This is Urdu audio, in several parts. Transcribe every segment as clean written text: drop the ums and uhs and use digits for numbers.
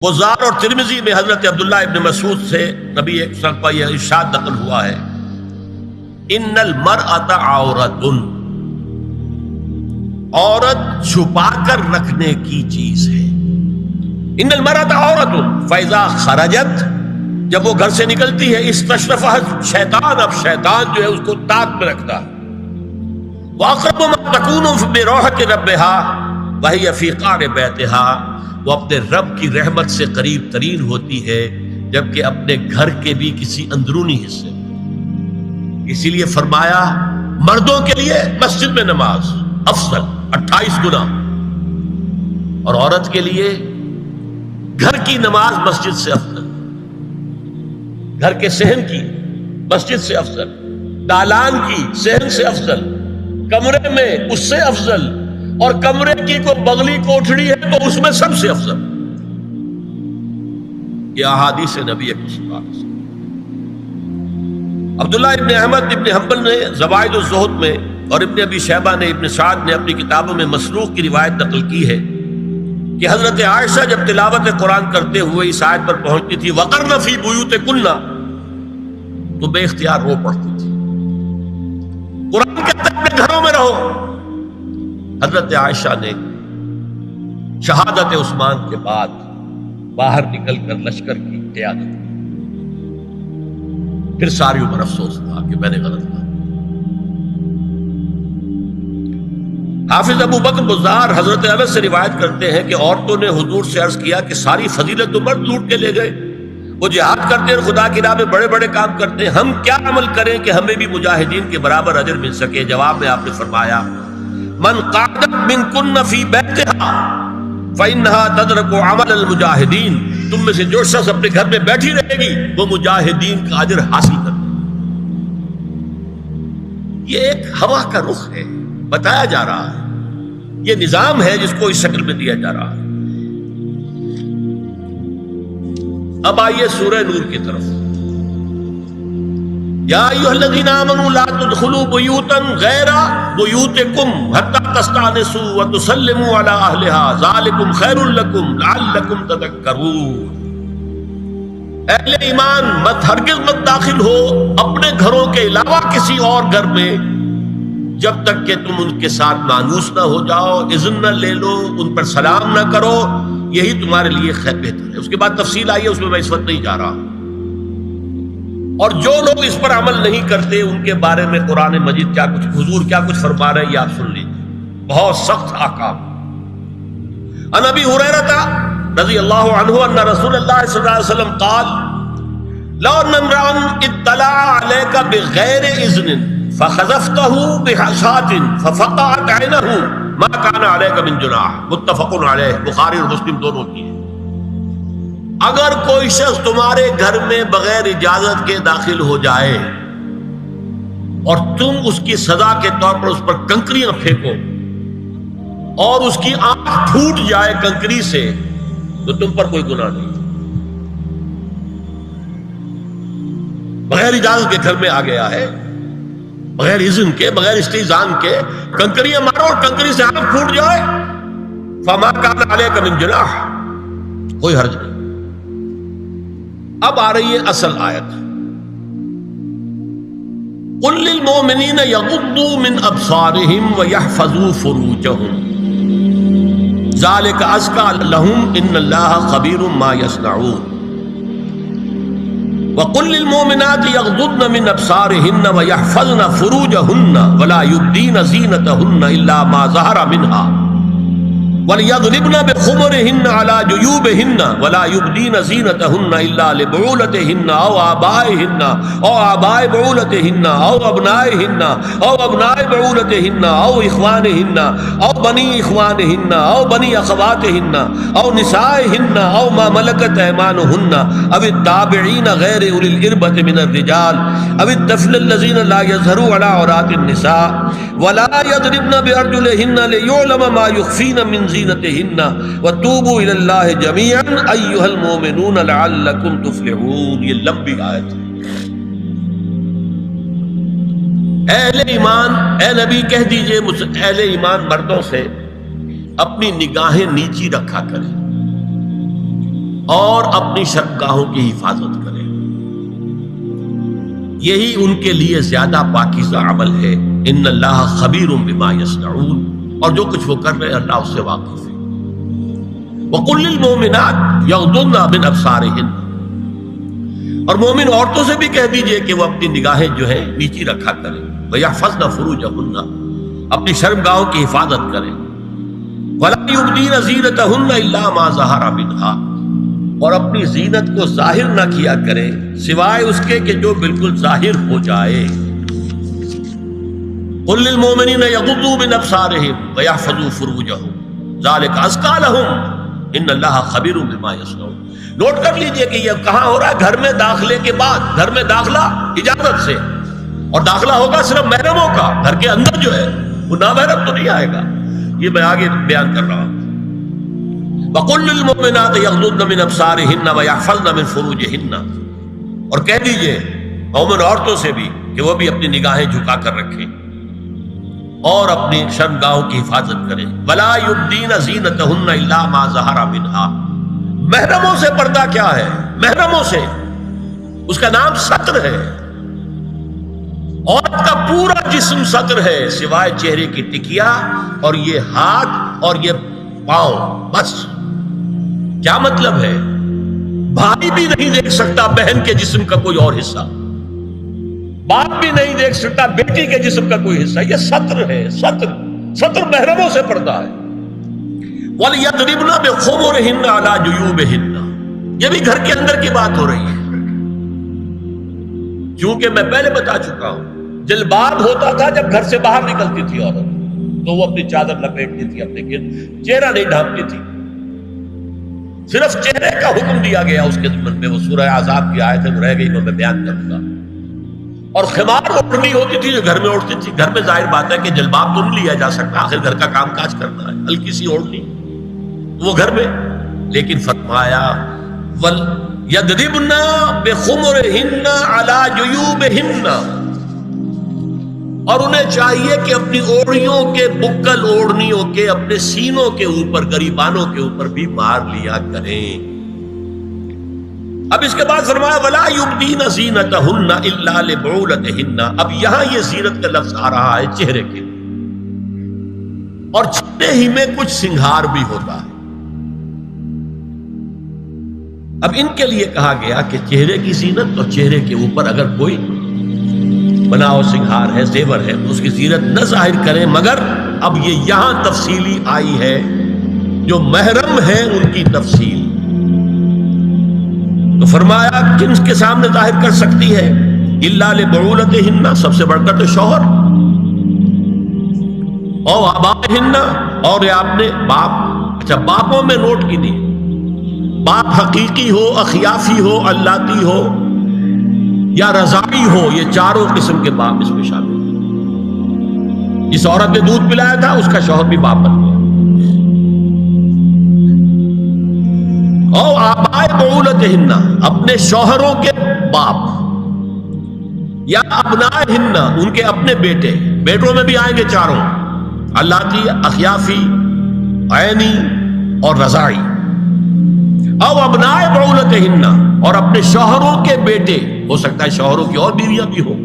بزار اور ترمذی میں حضرت عبداللہ ابن مسعود سے نبی ایک وسلم کا یہ ارشاد نقل ہوا ہے، ان المرأۃ عورۃ، عورت چھپا کر رکھنے کی چیز ہے۔ ان المرأۃ عورۃ فاذا خرجت، جب وہ گھر سے نکلتی ہے، استشرفها شیطان، اب شیطان جو ہے اس کو تاک میں رکھتا ہے۔ واقرب ما تکون بروحۃ ربها وهي فی قعر بیتها، وہ اپنے رب کی رحمت سے قریب ترین ہوتی ہے جبکہ اپنے گھر کے بھی کسی اندرونی حصے میں۔ اسی لیے فرمایا مردوں کے لیے مسجد میں نماز افضل 28 گنا، اور عورت کے لیے گھر کی نماز مسجد سے افضل، گھر کے صحن کی مسجد سے افضل، دالان کی صحن سے افضل، کمرے میں اس سے افضل، اور کمرے کی کوئی بغلی کوٹھڑی ہے تو اس میں سب سے افضل۔ یہ احادیث نبی اکرم صلی اللہ علیہ وسلم۔ عبداللہ ابن احمد ابن حنبل نے زوائد الزہد میں اور ابن ابی شیبہ نے ابن سعد نے اپنی کتابوں میں مسروق کی روایت نقل کی ہے کہ حضرت عائشہ جب تلاوت قرآن کرتے ہوئے اس آیت پر پہنچتی تھی وَقَرْنَ فِي بُيُوتِكُنَّ، تو بے اختیار رو پڑتی تھی۔ قرآن کہتا ہے اپنے گھروں میں رہو۔ حضرت عائشہ نے شہادت عثمان کے بعد باہر نکل کر لشکر کی قیادت کی، پھر ساری عمر افسوس تھا کہ میں نے غلط کہا۔ حافظ ابو بکر بزار حضرت انس سے روایت کرتے ہیں کہ عورتوں نے حضور سے عرض کیا کہ ساری فضیلت تو مرد لوٹ کے لے گئے، وہ جہاد کرتے ہیں، خدا کی راہ میں بڑے بڑے کام کرتے ہیں، ہم کیا عمل کریں کہ ہمیں بھی مجاہدین کے برابر اجر مل سکے؟ جواب میں آپ نے فرمایا من قعدت منکن فی بیتہا فإنہا تدرک عمل المجاہدین، تم میں سے جو شخص اپنے گھر میں بیٹھی رہے گی وہ مجاہدین کا اجر حاصل کر لے۔ یہ ایک ہوا کا رخ ہے، بتایا جا رہا ہے، یہ نظام ہے جس کو اس شکل میں دیا جا رہا ہے۔ اب آئیے سورہ نور کی طرف۔ یا ایھا الذین آمنوا لا تدخلوا بیوتا غیر بیوتکم حتی تستأنسوا وتسلموا علی اہلہا ذالکم خیر لکم لعلکم تذکرون۔ اہل ایمان مت ہرگز مت داخل ہو اپنے گھروں کے علاوہ کسی اور گھر میں جب تک کہ تم ان کے ساتھ مانوس نہ ہو جاؤ، اذن نہ لے لو، ان پر سلام نہ کرو، یہی تمہارے لیے خیر بہتر ہے۔ اس کے بعد تفصیل آئی ہے، اس میں میں اس وقت نہیں جا رہا۔ اور جو لوگ اس پر عمل نہیں کرتے ان کے بارے میں قرآن مجید کیا کچھ حضور کیا کچھ فرما رہے ہیں یہ آپ سن لیجیے، بہت سخت احکام۔ عن ابی ہریرہ رضی اللہ عنہ ان رسول اللہ صلی اللہ علیہ وسلم قال لو ان امرأ اطلع عليك بغیر اذن فخذفته بحشاة ففقعت عینه ما كان عليك من جناح، متفق علیہ، بخاری اور مسلم دونوں کی ہے۔ اگر کوئی شخص تمہارے گھر میں بغیر اجازت کے داخل ہو جائے اور تم اس کی سزا کے طور پر اس پر کنکریاں پھینکو اور اس کی آنکھ پھوٹ جائے کنکری سے تو تم پر کوئی گناہ نہیں۔ بغیر اجازت کے گھر میں آ گیا ہے، بغیر اذن کے، بغیر استئذان کے کنکریاں مارو اور کنکری سے آنکھ پھوٹ جائے، فما کان علیک من جناح، کوئی حرج نہیں۔ اب آ رہی ہے اصل آیت، قل للمؤمنین یغضوا من ابصارهم ویحفظوا فروجهم ذلک ازکی لهم ان اللہ خبیر ما یصنعون وقل للمؤمنات یغضضن من ابصارهن ویحفظن فروجهن ولا یبدین زینتهن الا ما ظہر منها وَلْيَضْرِبْنَ بِخُمُرِهِنَّ عَلَى جُيُوبِهِنَّ وَلَا يُبْدِينَ زِينَتَهُنَّ إِلَّا لِبُعُولَتِهِنَّ أَوْ آبَائِهِنَّ أَوْ آبَاءِ بُعُولَتِهِنَّ أَوْ أَبْنَائِهِنَّ أَوْ أَبْنَاءِ بُعُولَتِهِنَّ أَوْ إِخْوَانِهِنَّ أَوْ بَنِي إِخْوَانِهِنَّ أَوْ بَنِي أَخَوَاتِهِنَّ أَوْ نِسَائِهِنَّ أَوْ مَا مَلَكَتْ أَيْمَانُهُنَّ أَوِ التَّابِعِينَ غَيْرِ أُولِي الْإِرْبَةِ مِنَ الرِّجَالِ أَوِ الطَّفْلِ الَّذِينَ لَا يَظْهَرُوا عَلَى عَوْرَاتِ النِّسَاءِ وَلَا يَضْرِبْنَ بِأَرْجُلِهِنَّ لِيُعْلَمَ مَا يُخْفِينَ مِن زینتہن وتوبوا الی اللہ جميعا ایھا المؤمنون لعلکم تفلحون۔ یہ لمبی آیت ہے۔ اہل ایمان، اے نبی کہہ دیجئے اہل ایمان مردوں سے اپنی نگاہیں نیچی رکھا کریں اور اپنی شرمگاہوں کی حفاظت کریں، یہی ان کے لیے زیادہ پاکیزہ عمل ہے۔ ان اللہ خبیر بما یصنعون، اور جو کچھ وہ کر رہے ہیں اللہ اس سے واقف ہے۔ وَقُلْ لِلْمُؤْمِنَاتِ يَغْضُضْنَ مِنْ أَبْصَارِهِنَّ، اور مومن عورتوں سے بھی کہہ دیجئے کہ وہ اپنی نگاہیں جو ہے نیچی رکھا کریں، وَيَحْفَظْنَ فُرُوجَهُنَّ، اپنی شرمگاہوں کی حفاظت کریں، وَلَا يُبْدِينَ زِينَتَهُنَّ إِلَّا مَا ظَهَرَ مِنْهَا، اور اپنی زینت کو ظاہر نہ کیا کریں سوائے اس کے کہ جو بالکل ظاہر ہو جائے۔ قُلْ لِلْمُؤْمِنِينَ يَغُضُّوا مِنْ أَبْصَارِهِمْ وَيَحْفَظُوا فُرُوجَهُمْ ذَلِكَ أَزْكَىٰ لَهُمْ إِنَّ اللَّهَ خَبِيرٌ بِمَا يَصْنَعُونَ۔ نوٹ کر لیجئے کہ یہ کہاں ہو رہا ہے؟ گھر میں داخلے کے بعد۔ گھر میں داخلہ اجازت سے، اور داخلہ ہوگا صرف محرموں کا، گھر کے اندر جو ہے وہ نامحرم تو نہیں آئے گا۔ یہ میں آگے بیان کر رہا ہوں۔ وَقُلْ لِلْمُؤْمِنَاتِ يَغْضُضْنَ مِنْ أَبْصَارِهِنَّ وَيَحْفَظْنَ مِنْ فُرُوجِهِنَّ، اور کہہ دیجئے مومن عورتوں سے بھی کہ وہ بھی اپنی نگاہیں جھکا کر رکھیں اور اپنی شرمگاہوں کی حفاظت کریں۔ وَلَا يُبْدِينَ زِينَتَهُنَّ إِلَّا مَا ظَهَرَ مِنْهَا، محرموں سے پردہ کیا ہے؟ محرموں سے اس کا نام ستر ہے۔ عورت کا پورا جسم ستر ہے سوائے چہرے کی ٹکیا اور یہ ہاتھ اور یہ پاؤں، بس۔ کیا مطلب ہے؟ بھائی بھی نہیں دیکھ سکتا بہن کے جسم کا کوئی اور حصہ، باپ بھی نہیں دیکھ سکتا بیٹی کے جسم کا کوئی حصہ۔ یہ ستر ہے، ستر محرموں سے پردہ ہے۔ وَلْيَضْرِبْنَ بِخُمُرِهِنَّ عَلَىٰ جُيُوبِهِنَّ، یہ بھی گھر کے اندر کی بات ہو رہی ہے، کیونکہ میں پہلے بتا چکا ہوں جلباب ہوتا تھا جب گھر سے باہر نکلتی تھی عورت، تو وہ اپنی چادر لپیٹتی تھی اپنے گرد، چہرہ نہیں ڈھانپتی تھی، صرف چہرے کا حکم دیا گیا اس کے ضمن میں۔ وہ سورہ احزاب کی آیت ہے، وہ رہ گئی، وہ میں بیان کروں گا۔ اور خمار اوڑھنی ہوتی تھی جو گھر میں اوڑھتی تھی۔ گھر میں ظاہر بات ہے کہ جلباب تو نہیں لیا جا سکتا، آخر گھر کا کام کاج کرنا ہے، ہلکی سی اوڑھنی وہ گھر میں، لیکن فرمایا وَلْيَضْرِبْنَ بِخُمُرِهِنَّ عَلَىٰ جُيُوبِهِنَّ، اور انہیں چاہیے کہ اپنی اوڑھیوں کے، بکل اوڑھنیوں کے اپنے سینوں کے اوپر، گریبانوں کے اوپر بھی مار لیا کریں۔ اب اس کے بعد فرمایا وَلَا يُبْدِينَ زِينَتَهُنَّ إِلَّا لِبُعُولَتِهِنَّ، اب یہاں یہ زینت کا لفظ آ رہا ہے چہرے کے، اور چہرے ہی میں کچھ سنگھار بھی ہوتا ہے۔ اب ان کے لیے کہا گیا کہ چہرے کی زینت، اور چہرے کے اوپر اگر کوئی بناؤ سنگھار ہے، زیور ہے، اس کی زینت نہ ظاہر کریں، مگر اب یہ یہاں تفصیلی آئی ہے، جو محرم ہے ان کی تفصیل۔ تو فرمایا کن کے سامنے ظاہر کر سکتی ہے؟ الا لبعولتہن، سب سے بڑھ کر تو شوہر، او آبائہن، اور یہ آپ نے باپ۔ اچھا، باپوں میں نوٹ کی نہیں، باپ حقیقی ہو، اخیافی ہو، اللاتی ہو یا رضاعی ہو، یہ چاروں قسم کے باپ اس میں شامل ہیں۔ جس عورت نے دودھ پلایا تھا اس کا شوہر بھی باپ بن گیا۔ او آبائے بعولتہن، اپنے شوہروں کے باپ، یا ابنائہن، ان کے اپنے بیٹے، بیٹوں میں بھی آئیں گے چاروں، اللاتی، اخیافی، عینی اور رضاعی۔ او ابنائے بعولتہن، اور اپنے شوہروں کے بیٹے، ہو سکتا ہے شوہروں کی اور بیویاں بھی ہوں،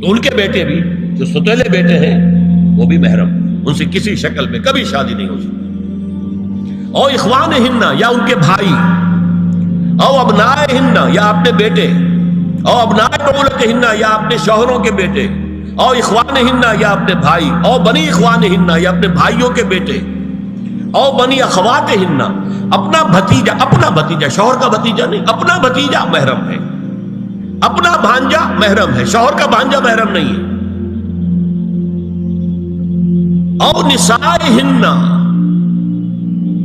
تو ان کے بیٹے بھی، جو ستیلے بیٹے ہیں وہ بھی محرم، ان سے کسی شکل میں کبھی شادی نہیں ہو سکتی۔ او اخوانہن، یا ان کے بھائی، او ابنائہن، یا اپنے بیٹے، او ابنائے بعولتہن، یا اپنے شوہروں کے بیٹے، او اخوانہن، یا اپنے بھائی، او بنی اخوانہن، یا اپنے بھائیوں کے بیٹے، او بنی اخواتہن، اپنا بھتیجا، شوہر کا بھتیجا نہیں، اپنا بھتیجا محرم ہے، اپنا بھانجا محرم ہے، شوہر کا بھانجا محرم نہیں ہے۔ او نسائہن،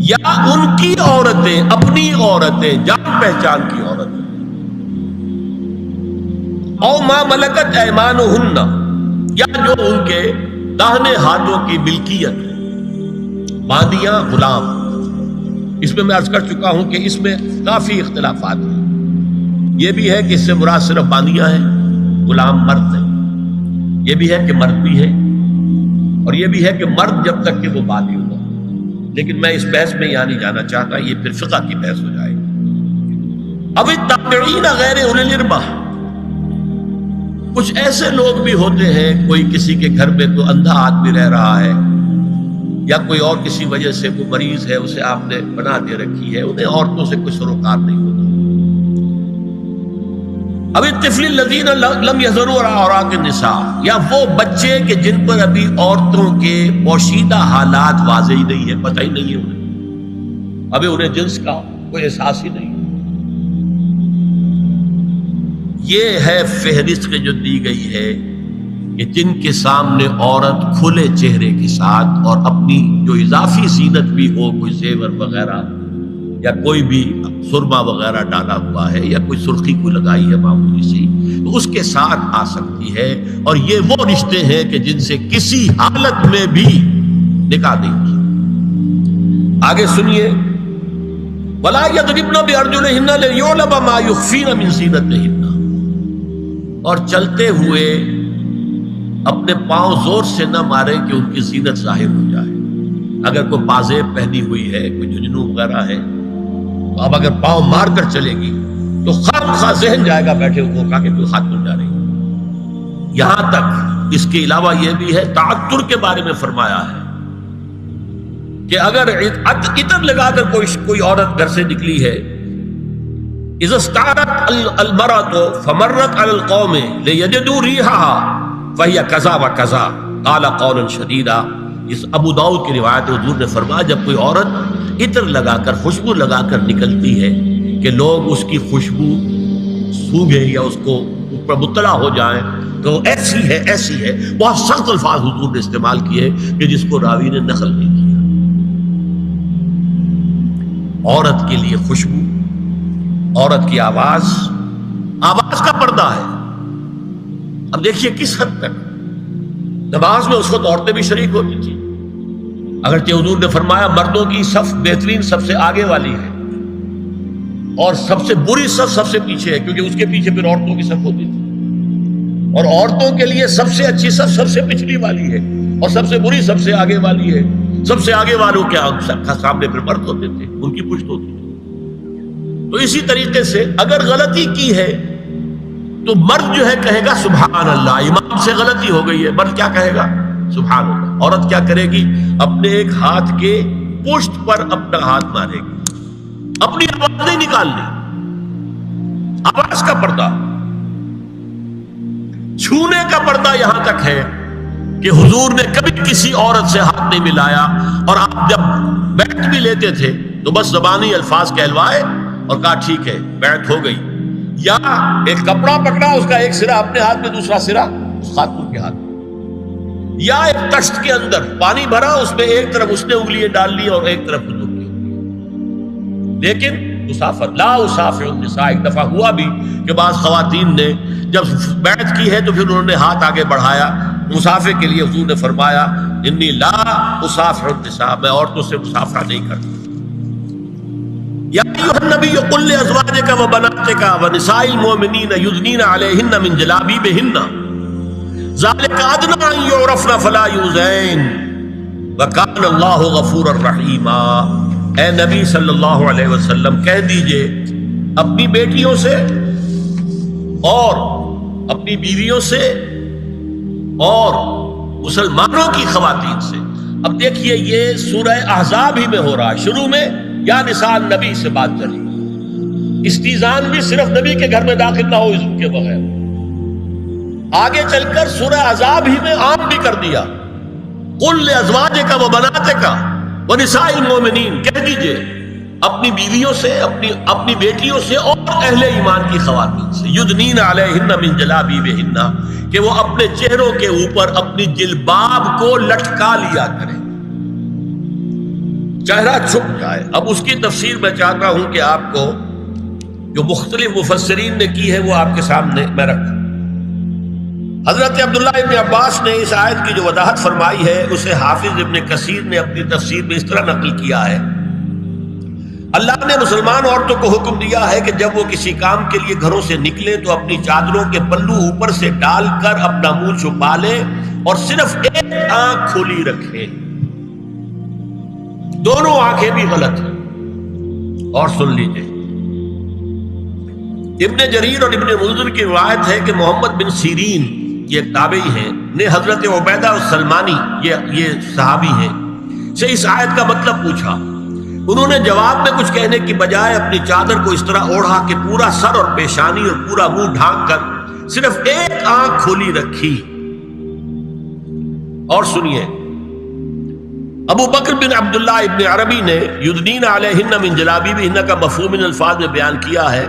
یا ان کی عورتیں، اپنی عورتیں، جان پہچان کی عورتیں۔ او ما ملکت ایمانہن، یا جو ان کے داہنے ہاتھوں کی ملکیت ہے، باندیاں، غلام۔ اس میں عرض کر چکا ہوں کہ اس میں کافی اختلافات ہیں۔ یہ بھی ہے کہ اس سے مراد صرف باندیاں ہیں، غلام مرد ہیں، یہ بھی ہے کہ مرد بھی ہے، اور یہ بھی ہے کہ مرد جب تک کہ وہ بالی ہوگا، لیکن میں اس بحث میں یہاں نہیں جانا چاہتا، یہ پھر فقہ کی بحث ہو جائے گی۔ اب التابعین غیر اولی الاربہ، کچھ ایسے لوگ بھی ہوتے ہیں، کوئی کسی کے گھر میں تو اندھا آدمی رہ رہا ہے، یا کوئی اور کسی وجہ سے کوئی مریض ہے، اسے آپ نے پناہ دے رکھی ہے، انہیں عورتوں سے کوئی سروکار نہیں ہوتا۔ اب الطفل الذین لم یظہروا علی عورات النساء، یا وہ بچے کہ جن پر ابھی عورتوں کے پوشیدہ حالات واضح ہی نہیں ہے، پتہ ہی نہیں ہے انہیں، ابھی انہیں جنس کا کوئی احساس ہی نہیں۔ یہ ہے فہرست جو دی گئی ہے کہ جن کے سامنے عورت کھلے چہرے کے ساتھ اور اپنی جو اضافی زینت بھی ہو، کوئی زیور وغیرہ یا کوئی بھی سرما وغیرہ ڈالا ہوا ہے یا کوئی سرخی کو لگائی ہے معمولی سی، تو اس کے ساتھ آ سکتی ہے، اور یہ وہ رشتے ہیں کہ جن سے کسی حالت میں بھی نکاح نہیں ہو سکتا۔ آگے سنیے، وَلَا يَضْرِبْنَ بِأَرْجُلِهِنَّ لِيُعْلَمَ مَا يُخْفِينَ مِنْ زِينَتِهِنَّ، اور چلتے ہوئے اپنے پاؤں زور سے نہ مارے کہ ان کی زینت ظاہر ہو جائے۔ اگر کوئی پازیب پہنی ہوئی ہے، کوئی جھنجھنو وغیرہ ہے، تو اب اگر پاؤں مار کر چلے گی تو خواہ ذہن جائے گا بیٹھے ہوئے کا کہ کوئی ہاتھ نہیں جا رہی۔ یہاں تک اس کے علاوہ یہ بھی ہے، تعطر کے بارے میں فرمایا ہے کہ اگر عطر لگا کر کوئی عورت گھر سے نکلی ہے، اذا استعارت المرأة فمرت على القوم ليجدوا ريحها فهي كذا وكذا قال قولا شديدا۔ اس ابو داؤد کی روایت ہے، حضور نے فرمایا جب کوئی عورت عطر لگا کر، خوشبو لگا کر نکلتی ہے کہ لوگ اس کی خوشبو سونگیں یا اس کو اوپر مطلع ہو جائیں تو ایسی ہے ایسی ہے، بہت سخت الفاظ حضور نے استعمال کیے کہ جس کو راوی نے نقل نہیں کیا۔ عورت کے لیے خوشبو، عورت کی آواز کا پردہ ہے۔ اب دیکھیے کس حد تک نماز میں اس وقت عورتیں بھی شریک ہوتی تھی، اگرچہ حضور نے فرمایا مردوں کی صف بہترین سب سے آگے والی ہے اور سب سے بری صف سب سے پیچھے ہے، کیونکہ اس کے پیچھے پھر عورتوں کی صف ہوتی تھی، اور عورتوں کے لیے سب سے اچھی صف سب سے پچھلی والی ہے اور سب سے بری سب سے آگے والی ہے۔ سب سے آگے والوں کے سامنے پھر مرد ہوتے تھے، ان کی پشت ہوتی تھی۔ تو اسی طریقے سے اگر غلطی کی ہے تو مرد جو ہے کہے گا سبحان اللہ، امام سے غلطی ہو گئی ہے، مرد کیا کہے گا؟ سبحان اللہ۔ عورت کیا کرے گی؟ اپنے ایک ہاتھ کے پشت پر اپنا ہاتھ مارے گی، اپنی آواز نہیں نکالنی، آواز کا پردہ، چھونے کا پردہ یہاں تک ہے کہ حضور نے کبھی کسی عورت سے ہاتھ نہیں ملایا، اور آپ جب بیعت بھی لیتے تھے تو بس زبانی الفاظ کہلوائے اور کہا ٹھیک ہے بیعت ہو گئی، یا ایک کپڑا پکڑا، اس کا ایک سرا اپنے ہاتھ میں دوسرا سرا اس خاتون کے ہاتھ میں، یا ایک تشت کے اندر پانی بھرا، اس میں ایک طرف اس نے انگلیاں ڈال لی اور ایک طرف حضور کی انگلیاں۔ لیکن مسافر لا اسافر النساء، ایک دفعہ ہوا بھی کہ بعض خواتین نے جب بیعت کی ہے تو پھر انہوں نے ہاتھ آگے بڑھایا مسافر کے لیے، حضور نے فرمایا انی لا اسافر النساء، میں عورتوں سے مسافرہ نہیں کرتا۔ یا ایھا النبی قل لازواجک وبناتک ونساء المؤمنین یدنین علیہن من جلابیبہن ذالک ادنی ان یعرفن فلا یؤذین وکان اللہ غفورا رحیما۔ اے نبی صلی اللہ علیہ وسلم کہہ دیجئے اپنی بیٹیوں سے اور اپنی بیویوں سے اور مسلمانوں کی خواتین سے۔ اب دیکھیے یہ سورہ احزاب ہی میں ہو رہا ہے، شروع میں یا نساء نبی سے بات چلی، استیزان بھی صرف نبی کے گھر میں داخل نہ ہو اذن کے بغیر، آگے چل کر سورہ احزاب ہی میں عام بھی کر دیا، قل لازواجک وبناتک ونساء المؤمنین، کہہ دیجئے اپنی بیویوں سے، اپنی بیٹیوں سے اور اہل ایمان کی خواتین سے، یدنین علیہن من جلابیبہن، کہ وہ اپنے چہروں کے اوپر اپنی جلباب کو لٹکا لیا کریں، چہرہ چھپ جائے۔ اب اس کی تفسیر میں چاہتا ہوں کہ آپ کو جو مختلف مفسرین نے کی ہے وہ آپ کے سامنے میں رکھوں۔ حضرت عبداللہ ابن عباس نے اس آیت کی جو وضاحت فرمائی ہے اسے حافظ ابن کثیر نے اپنی تفسیر میں اس طرح نقل کیا ہے، اللہ نے مسلمان عورتوں کو حکم دیا ہے کہ جب وہ کسی کام کے لیے گھروں سے نکلیں تو اپنی چادروں کے پلو اوپر سے ڈال کر اپنا منہ چھپا لیں اور صرف ایک آنکھ کھلی رکھیں، دونوں آنکھیں بھی غلط ہیں۔ اور سن لیجئے ابن جریر اور ابن منذر کی روایت ہے کہ محمد بن سیرین یہ ایک تابعی ہیں نے حضرت عبیدہ السلمانی یہ صحابی ہیں سے اس آیت کا مطلب پوچھا. انہوں نے جواب میں کچھ کہنے کی بجائے اپنی چادر کو اس طرح اوڑھا کہ پورا سر اور پیشانی اور پورا منہ ڈھانک کر صرف ایک آنکھ کھولی رکھی. اور سنیے ابو بکر بن عبداللہ ابن عربی نے یدنین علیہن من جلابیبہن کا مفہوم ان الفاظ میں بیان کیا ہے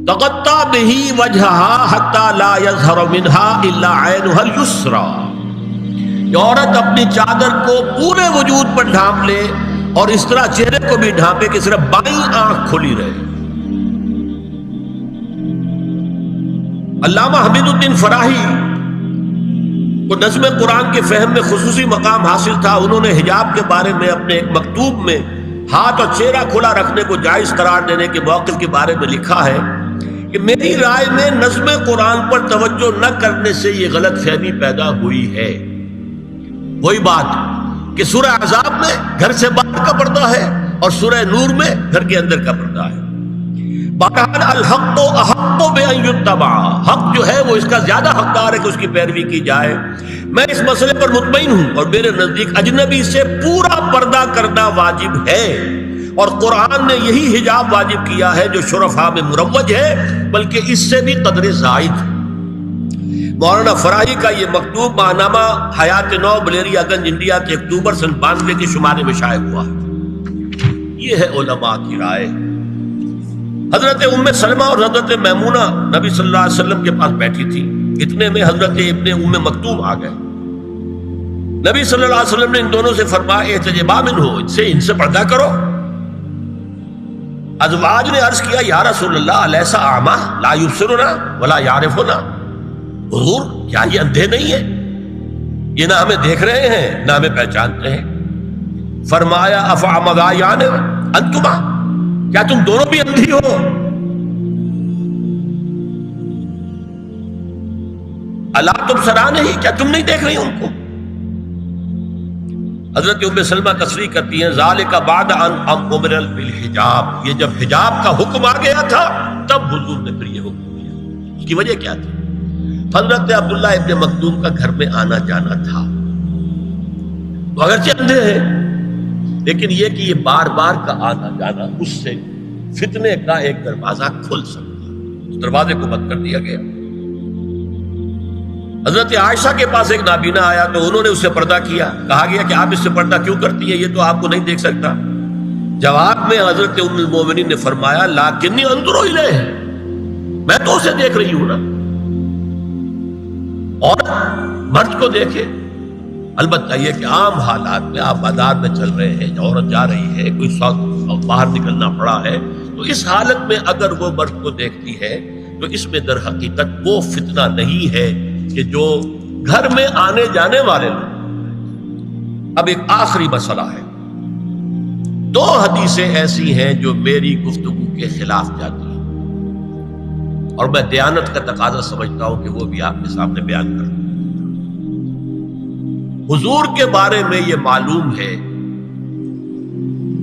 تغطى به وجهها حتى لا يظهر منها الا عينها اليسرى. یہ عورت اپنی چادر کو پورے وجود پر ڈھانپ لے اور اس طرح چہرے کو بھی ڈھانپے کہ صرف بائیں آنکھ کھلی رہے. علامہ حمید الدین فراہی کو نظم قرآن کے فہم میں خصوصی مقام حاصل تھا. انہوں نے حجاب کے بارے میں اپنے ایک مکتوب میں ہاتھ اور چہرہ کھلا رکھنے کو جائز قرار دینے کے موقف کے بارے میں لکھا ہے کہ میری رائے میں نظم قرآن پر توجہ نہ کرنے سے یہ غلط فہمی پیدا ہوئی ہے. وہی بات کہ سورہ احزاب میں گھر سے باہر کا پردہ ہے اور سورہ نور میں گھر کے اندر کا پردہ ہے. بہرحال الحق احق بان یتبع، حق جو ہے وہ اس کا زیادہ حقدار ہے کہ اس کی پیروی کی جائے. میں اس مسئلے پر مطمئن ہوں اور میرے نزدیک اجنبی سے پورا پردہ کرنا واجب ہے اور قرآن نے یہی حجاب واجب کیا ہے جو شرفاء میں مروج ہے بلکہ اس سے بھی قدر زائد. مولانا فراہی کا یہ مکتوب ماہنامہ حیات نو بلیریا گنج انڈیا کے اکتوبر سن 92 کے شمارے میں شائع ہوا. یہ ہے علماء کی رائے. حضرت ام سلمہ اور حضرت میمونہ نبی صلی اللہ علیہ وسلم کے پاس بیٹھی تھی. اتنے میں حضرت ابن ام مکتوم آ گئے. نبی صلی اللہ علیہ وسلم نے ان دونوں سے فرمایا احتجبا منہ، ان سے پردہ کرو. ازواج نے عرض کیا یا رسول اللہ الیس اعمی لا یبصرنا ولا یعرفنا، حضور کیا یہ اندھے نہیں ہیں؟ یہ نہ ہمیں دیکھ رہے ہیں نہ ہمیں پہچانتے ہیں. فرمایا افعمغایان انتما، کیا تم دونوں بھی اندھی ہو؟ الا تبصران ہی، کیا تم نہیں دیکھ رہی ان کو؟ حضرت ام سلمہ تصریح کرتی ہیں ذالک بعد ان امر بالحجاب، یہ جب حجاب کا حکم آ گیا تھا تب حضور نے پھر یہ حکم دیا. اس کی وجہ کیا تھی؟ حضرت عبداللہ ابن مکتوم کا گھر میں آنا جانا تھا. تو اگرچہ اندھے ہیں لیکن یہ کہ یہ بار بار کا آنا جانا اس سے فتنے کا ایک دروازہ کھل سکتا ہے. اس دروازے کو بند کر دیا گیا. حضرت عائشہ کے پاس ایک نابینا آیا تو انہوں نے اس سے پردہ کیا. کہا گیا کہ آپ اس سے پردہ کیوں کرتی ہیں، یہ تو آپ کو نہیں دیکھ سکتا. جواب میں حضرت ام المومنین نے فرمایا لیکنی انظر الیہ، میں تو اسے دیکھ رہی ہوں نا. اور مرد کو دیکھے. البتہ یہ کہ عام حالات میں آپ بازار میں چل رہے ہیں، عورت جا رہی ہے، کوئی باہر نکلنا پڑا ہے، تو اس حالت میں اگر وہ مرد کو دیکھتی ہے تو اس میں در حقیقت وہ فتنہ نہیں ہے کہ جو گھر میں آنے جانے والے لوگ. اب ایک آخری مسئلہ ہے. 2 حدیثیں ایسی ہیں جو میری گفتگو کے خلاف جاتی ہیں اور میں دیانت کا تقاضا سمجھتا ہوں کہ وہ بھی آپ کے سامنے بیان کروں. حضور کے بارے میں یہ معلوم ہے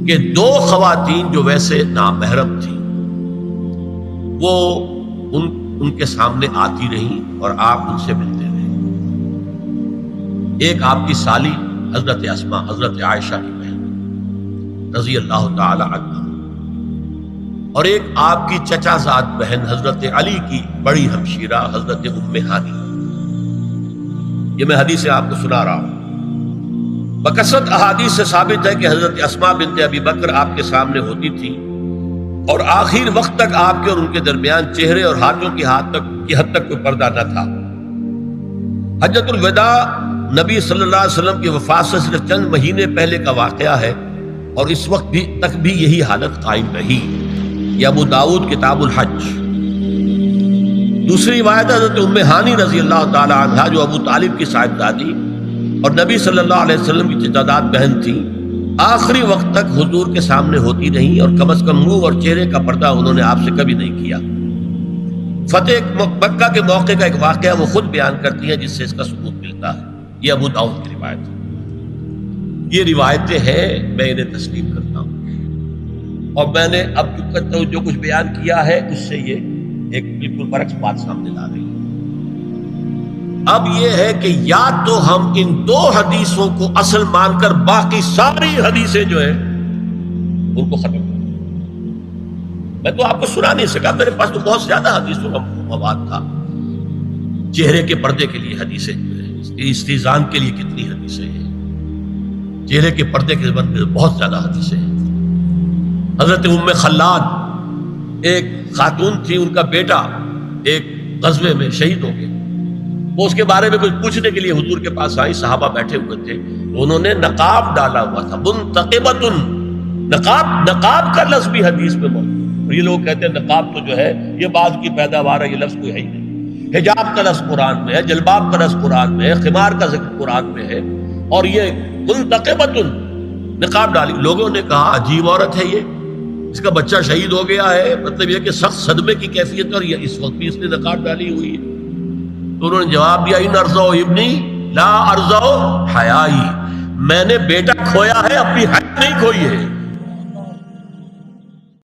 کہ 2 خواتین جو ویسے نامحرم تھیں وہ ان کے سامنے آتی رہیں اور آپ ان سے ملتے رہے. ایک آپ کی سالی حضرت اسماء، حضرت عائشہ کی بہن رضی اللہ تعالی عنہ، اور ایک آپ کی چچا زاد بہن حضرت علی کی بڑی ہمشیرہ حضرت ام ہانی. یہ میں حدیث آپ کو سنا رہا ہوں. بکثرت احادیث سے ثابت ہے کہ حضرت اسماء بنت ابی بکر آپ کے سامنے ہوتی تھی اور آخر وقت تک آپ کے اور ان کے درمیان چہرے اور ہاتھوں کی حد تک کوئی پردہ نہ تھا. حجۃ الوداع نبی صلی اللہ علیہ وسلم کی وفات سے صرف چند مہینے پہلے کا واقعہ ہے اور اس وقت تک بھی یہی حالت قائم رہی. یہ ابو داؤد کتاب الحج. دوسری روایت حضرت ام ہانی رضی اللہ تعالی عنہا جو ابو طالب کی صاحبزادی اور نبی صلی اللہ علیہ وسلم کی چچا بہن تھی، آخری وقت تک حضور کے سامنے ہوتی رہیں اور کم از کم منہ اور چہرے کا پردہ انہوں نے آپ سے کبھی نہیں کیا. فتح مکہ کے موقع کا ایک واقعہ وہ خود بیان کرتی ہیں جس سے اس کا ثبوت ملتا ہے. یہ ابو داؤد کی روایت ہے. یہ روایتیں ہیں، میں انہیں تسلیم کرتا ہوں اور میں نے اب جو کچھ بیان کیا ہے اس سے یہ ایک بالکل برعکس بات سامنے لا رہی ہے۔ اب یہ ہے کہ یا تو ہم ان دو حدیثوں کو اصل مان کر باقی ساری حدیثیں جو ہیں ان کو ختم کریں۔ میں تو آپ کو سنا نہیں سکا، میرے پاس تو بہت زیادہ حدیثوں کا مواد تھا۔ چہرے کے پردے کے لیے حدیثیں جو ہے، استیزان کے لیے کتنی حدیثیں ہیں، چہرے کے پردے کے بارے میں بہت زیادہ حدیثیں ہیں۔ حضرت ام خلاد ایک خاتون تھی، ان کا بیٹا ایک غزوے میں شہید ہو گیا، وہ اس کے بارے میں کچھ پوچھنے کے لیے حضور کے پاس آئی، صحابہ بیٹھے ہوئے تھے، انہوں نے نقاب ڈالا ہوا تھا، منتقبۃ، نقاب کا لفظ بھی حدیث میں موجود ہے۔ اور یہ لوگ کہتے ہیں نقاب تو جو ہے یہ بعد کی پیداوار ہے، یہ لفظ کوئی ہے ہی نہیں۔ حجاب کا لفظ قرآن میں ہے، جلباب کا لفظ قرآن میں ہے، خمار کا ذکر قرآن میں ہے، اور یہ منتقبۃ، نقاب ڈالی۔ لوگوں نے کہا عجیب عورت ہے یہ، اس کا بچہ شہید ہو گیا ہے، مطلب یہ کہ سخت صدمے کی کیفیت، اور یہ اس وقت بھی اس نے نقاب ڈالی ہوئی ہے۔ تو انہوں نے جواب دیا ان ارزو ابنی لا ارزو حیائی، میں نے بیٹا کھویا ہے، اپنی حیا نہیں کھوئی ہے۔